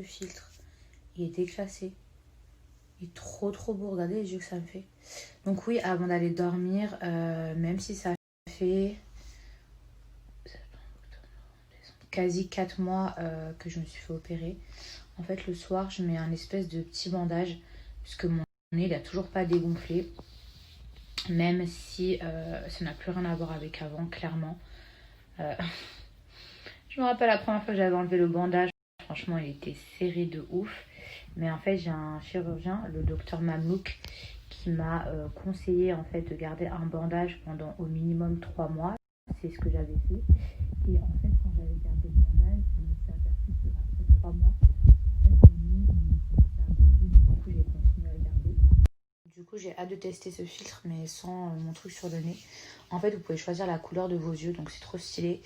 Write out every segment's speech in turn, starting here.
ce filtre. Il est déclassé. Il est trop trop beau. Regardez les yeux que ça me fait. Donc oui, avant d'aller dormir, même si ça fait quasi 4 mois que je me suis fait opérer, en fait le soir je mets un espèce de petit bandage puisque mon nez il a toujours pas dégonflé. Même si ça n'a plus rien à voir avec avant, clairement. Euh, je me rappelle la première fois que j'avais enlevé le bandage, franchement il était serré de ouf. Mais en fait j'ai un chirurgien, le docteur Mamlouk, qui m'a conseillé en fait de garder un bandage pendant au minimum 3 mois. C'est ce que j'avais fait. Et en fait quand j'avais gardé le bandage, je me suis aperçue qu'après 3 mois, en fait mon nez il commençait à gonfler. Du coup j'ai continué à le garder. Du coup, j'ai hâte de tester ce filtre, mais sans mon truc sur le nez. En fait, vous pouvez choisir la couleur de vos yeux, donc c'est trop stylé.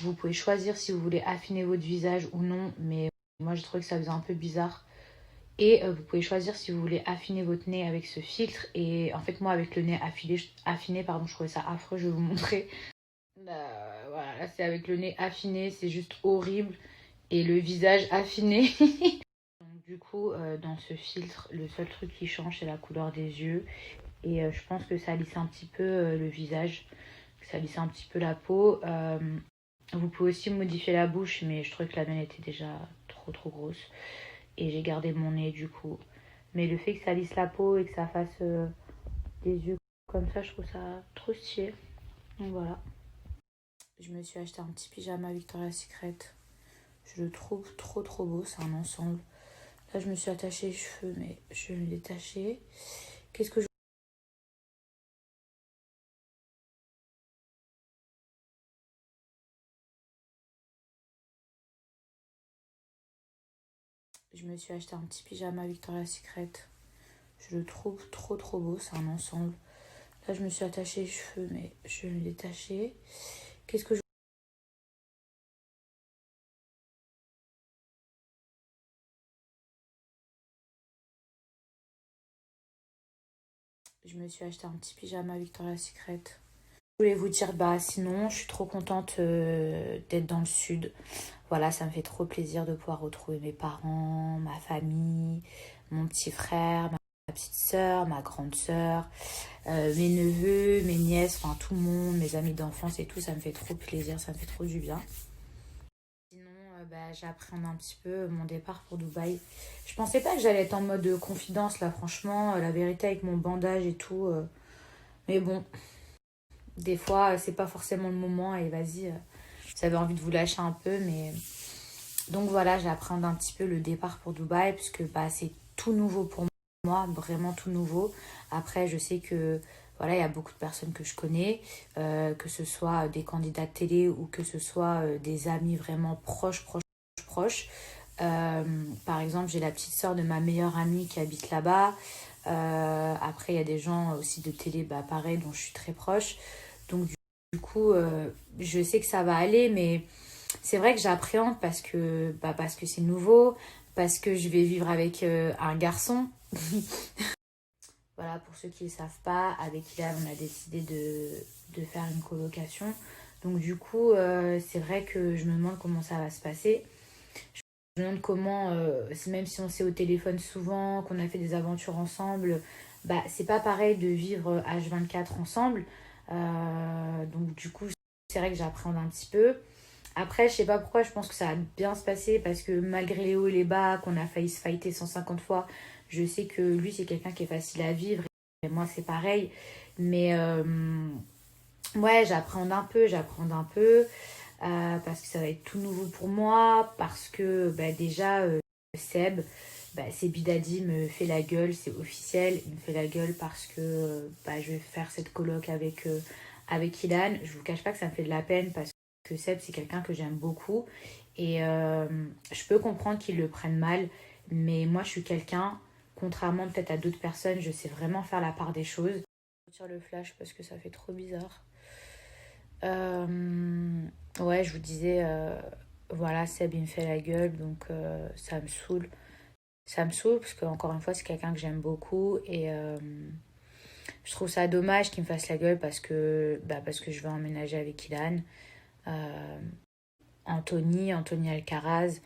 Vous pouvez choisir si vous voulez affiner votre visage ou non, mais moi, j'ai trouvé que ça faisait un peu bizarre. Et vous pouvez choisir si vous voulez affiner votre nez avec ce filtre. Et en fait, moi, avec le nez affiné, pardon, je trouvais ça affreux, je vais vous montrer. Voilà, là, c'est avec le nez affiné, c'est juste horrible. Et le visage affiné. Donc, du coup, dans ce filtre, le seul truc qui change, c'est la couleur des yeux. Et je pense que ça lisse un petit peu le visage, ça lisse un petit peu la peau. Vous pouvez aussi modifier la bouche, mais je trouvais que la mienne était déjà trop trop grosse. Et j'ai gardé mon nez du coup. Mais le fait que ça lisse la peau et que ça fasse des yeux comme ça, je trouve ça trop stylé. Donc voilà. Je me suis acheté un petit pyjama Victoria's Secret. Je le trouve trop trop beau, c'est un ensemble. Là, je me suis attaché les cheveux, mais je vais me détacher. Qu'est-ce que je me suis acheté un petit pyjama Victoria's Secret. Je le trouve trop trop beau, c'est un ensemble. Là, je me suis attaché les cheveux, mais je vais me détacher. Qu'est-ce que je me suis acheté un petit pyjama Victoria's Secret. Je voulais vous dire, bah sinon, je suis trop contente d'être dans le sud. Voilà, ça me fait trop plaisir de pouvoir retrouver mes parents, ma famille, mon petit frère, ma petite sœur, ma grande sœur, mes neveux, mes nièces, enfin tout le monde, mes amis d'enfance et tout. Ça me fait trop plaisir, ça me fait trop du bien. Sinon, j'appréhende un petit peu mon départ pour Dubaï. Je pensais pas que j'allais être en mode confidence là, franchement, la vérité avec mon bandage et tout. Mais bon, des fois, c'est pas forcément le moment et vas-y, vous avez envie de vous lâcher un peu. Mais donc voilà, j'appréhende un petit peu le départ pour Dubaï puisque bah, c'est tout nouveau pour moi, vraiment tout nouveau. Après, je sais que voilà, il y a beaucoup de personnes que je connais, que ce soit des candidats de télé ou que ce soit des amis vraiment proches. Par exemple, j'ai la petite sœur de ma meilleure amie qui habite là-bas. Après, il y a des gens aussi de télé, bah, pareil, dont je suis très proche. Donc, du coup, je sais que ça va aller, mais c'est vrai que j'appréhende parce que c'est nouveau, parce que je vais vivre avec un garçon. Voilà, pour ceux qui ne le savent pas, avec Ilan, on a décidé de faire une colocation. Donc, du coup, c'est vrai que je me demande comment ça va se passer. Je me demande comment, même si on s'est au téléphone souvent, qu'on a fait des aventures ensemble, bah c'est pas pareil de vivre H24 ensemble. Donc du coup, c'est vrai que j'appréhende un petit peu. Après, je sais pas pourquoi, je pense que ça va bien se passer parce que malgré les hauts et les bas, qu'on a failli se fighter 150 fois, je sais que lui, c'est quelqu'un qui est facile à vivre et moi, c'est pareil. Mais ouais, j'appréhende un peu parce que ça va être tout nouveau pour moi, parce que bah, déjà, Seb, bah, c'est Bidadi me fait la gueule, c'est officiel, il me fait la gueule parce que bah, je vais faire cette coloc avec Ilan. Je vous cache pas que ça me fait de la peine parce que Seb, c'est quelqu'un que j'aime beaucoup et je peux comprendre qu'il le prenne mal, mais moi, je suis quelqu'un, contrairement peut-être à d'autres personnes, je sais vraiment faire la part des choses. Je retire le flash parce que ça fait trop bizarre. Ouais, je vous disais, voilà, Seb, il me fait la gueule, donc ça me saoule. Ça me saoule parce que, encore une fois, c'est quelqu'un que j'aime beaucoup et je trouve ça dommage qu'il me fasse la gueule parce que je vais emménager avec Ilan. Anthony Alcaraz,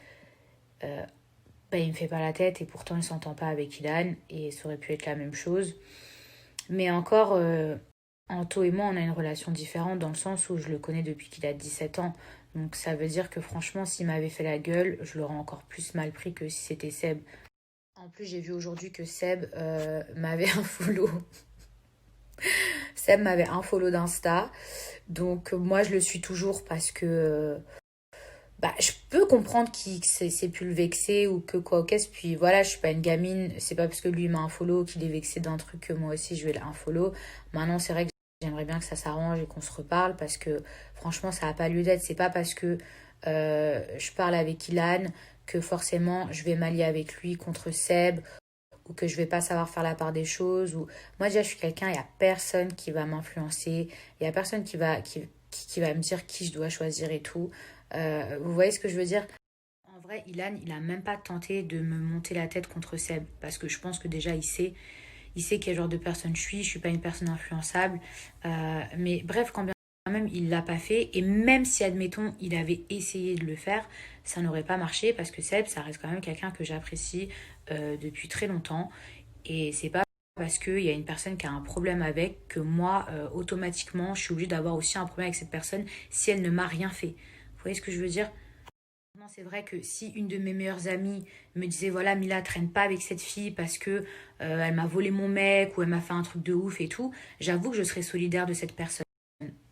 bah, il me fait pas la tête et pourtant il s'entend pas avec Ilan et ça aurait pu être la même chose. Mais encore, Anto et moi, on a une relation différente dans le sens où je le connais depuis qu'il a 17 ans. Donc ça veut dire que franchement, s'il m'avait fait la gueule, je l'aurais encore plus mal pris que si c'était Seb. En plus, j'ai vu aujourd'hui que Seb m'avait un follow. Seb m'avait un follow d'Insta. Donc moi, je le suis toujours parce que bah, je peux comprendre que c'est pu le vexer ou que quoi qu'est-ce. Puis voilà, je suis pas une gamine. C'est pas parce que lui m'a un follow qu'il est vexé d'un truc que moi aussi je vais un follow. Maintenant, c'est vrai que j'aimerais bien que ça s'arrange et qu'on se reparle parce que franchement, ça n'a pas lieu d'être. C'est pas parce que je parle avec Ilan que forcément je vais m'allier avec lui contre Seb ou que je vais pas savoir faire la part des choses. Ou... Moi, déjà, je suis quelqu'un, il y a personne qui va m'influencer. Il y a personne qui va me dire qui je dois choisir et tout. Vous voyez ce que je veux dire? En vrai, Ilan, il a même pas tenté de me monter la tête contre Seb parce que je pense que déjà il sait quel genre de personne je suis pas une personne influençable. Mais bref, quand bien même il l'a pas fait et même si admettons il avait essayé de le faire, ça n'aurait pas marché parce que Seb, ça reste quand même quelqu'un que j'apprécie depuis très longtemps et c'est pas parce qu'il y a une personne qui a un problème avec que moi, automatiquement, je suis obligée d'avoir aussi un problème avec cette personne si elle ne m'a rien fait. Vous voyez ce que je veux dire? Non, c'est vrai que si une de mes meilleures amies me disait voilà Mila traîne pas avec cette fille parce que elle m'a volé mon mec ou elle m'a fait un truc de ouf et tout, j'avoue que je serais solidaire de cette personne.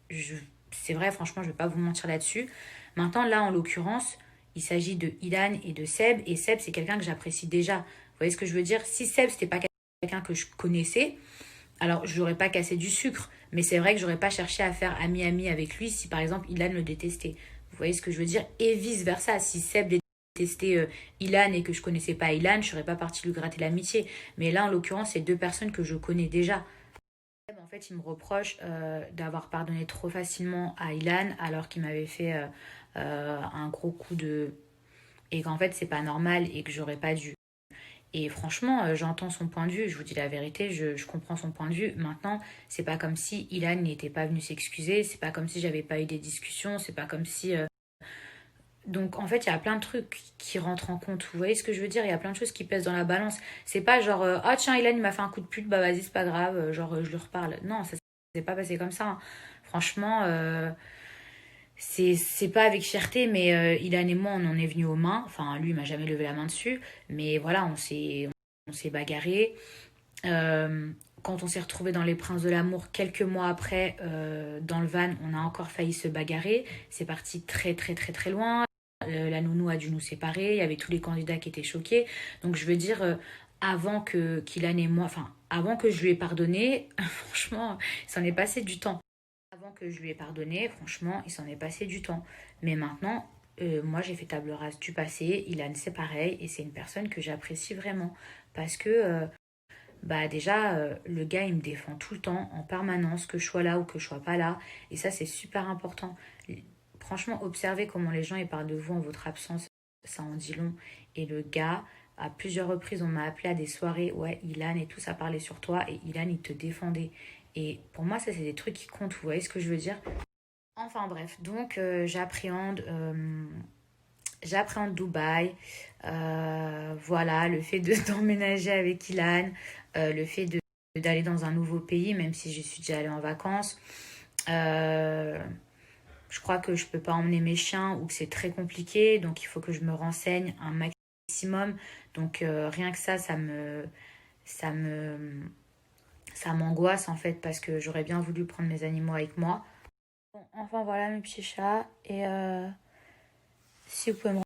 Je, c'est vrai, franchement, je vais pas vous mentir là-dessus. Maintenant, là, en l'occurrence, il s'agit de Ilan et de Seb. Et Seb, c'est quelqu'un que j'apprécie déjà. Vous voyez ce que je veux dire? Si Seb, c'était pas quelqu'un que je connaissais, alors je n'aurais pas cassé du sucre. Mais c'est vrai que j'aurais pas cherché à faire ami-ami avec lui si, par exemple, Ilan le détestait. Vous voyez ce que je veux dire? Et vice-versa. Si Seb détestait Ilan et que je connaissais pas Ilan, je serais pas partie lui gratter l'amitié. Mais là, en l'occurrence, c'est deux personnes que je connais déjà. En fait, il me reproche d'avoir pardonné trop facilement à Ilan alors qu'il m'avait fait un gros coup de... Et qu'en fait, c'est pas normal et que j'aurais pas dû. Et franchement, j'entends son point de vue, je vous dis la vérité, je comprends son point de vue. Maintenant, c'est pas comme si Ilan n'était pas venu s'excuser, c'est pas comme si j'avais pas eu des discussions, c'est pas comme si... Donc en fait, il y a plein de trucs qui rentrent en compte. Vous voyez ce que je veux dire? Il y a plein de choses qui pèsent dans la balance. C'est pas genre, ah tiens, Ilan, il m'a fait un coup de pute, bah vas-y, c'est pas grave, je lui reparle. Non, ça s'est pas passé comme ça, hein. Franchement, c'est pas avec fierté, mais Ilan et moi, on en est venus aux mains. Enfin, lui, il m'a jamais levé la main dessus. Mais voilà, on s'est bagarré. Euh, Quand on s'est retrouvés dans Les Princes de l'amour, quelques mois après, dans le van, on a encore failli se bagarrer. C'est parti très, très, très, très loin. La nounou a dû nous séparer. Il y avait tous les candidats qui étaient choqués. Donc, je veux dire, avant que Kylian et moi, enfin, avant que je lui ai pardonné, franchement, il s'en est passé du temps. Avant que je lui ai pardonné, franchement, il s'en est passé du temps. Mais maintenant, moi, j'ai fait table rase du passé. Ilan, c'est pareil. Et c'est une personne que j'apprécie vraiment. Parce que, bah déjà, le gars, il me défend tout le temps, en permanence, que je sois là ou que je sois pas là. Et ça, c'est super important. Franchement, observez comment les gens ils parlent de vous en votre absence. Ça en dit long. Et le gars, à plusieurs reprises, on m'a appelé à des soirées. Ouais, Ilan et tout, ça parlait sur toi. Et Ilan, il te défendait. Et pour moi, ça, c'est des trucs qui comptent. Vous voyez ce que je veux dire? Enfin bref, donc j'appréhende Dubaï. Voilà, le fait de d'emménager avec Ilan, le fait d'aller dans un nouveau pays, même si je suis déjà allée en vacances. Euh, je crois que je peux pas emmener mes chiens ou que c'est très compliqué, donc il faut que je me renseigne un maximum. Donc rien que ça me, ça m'angoisse en fait parce que j'aurais bien voulu prendre mes animaux avec moi. Bon, enfin voilà mes petits chats et si vous pouvez me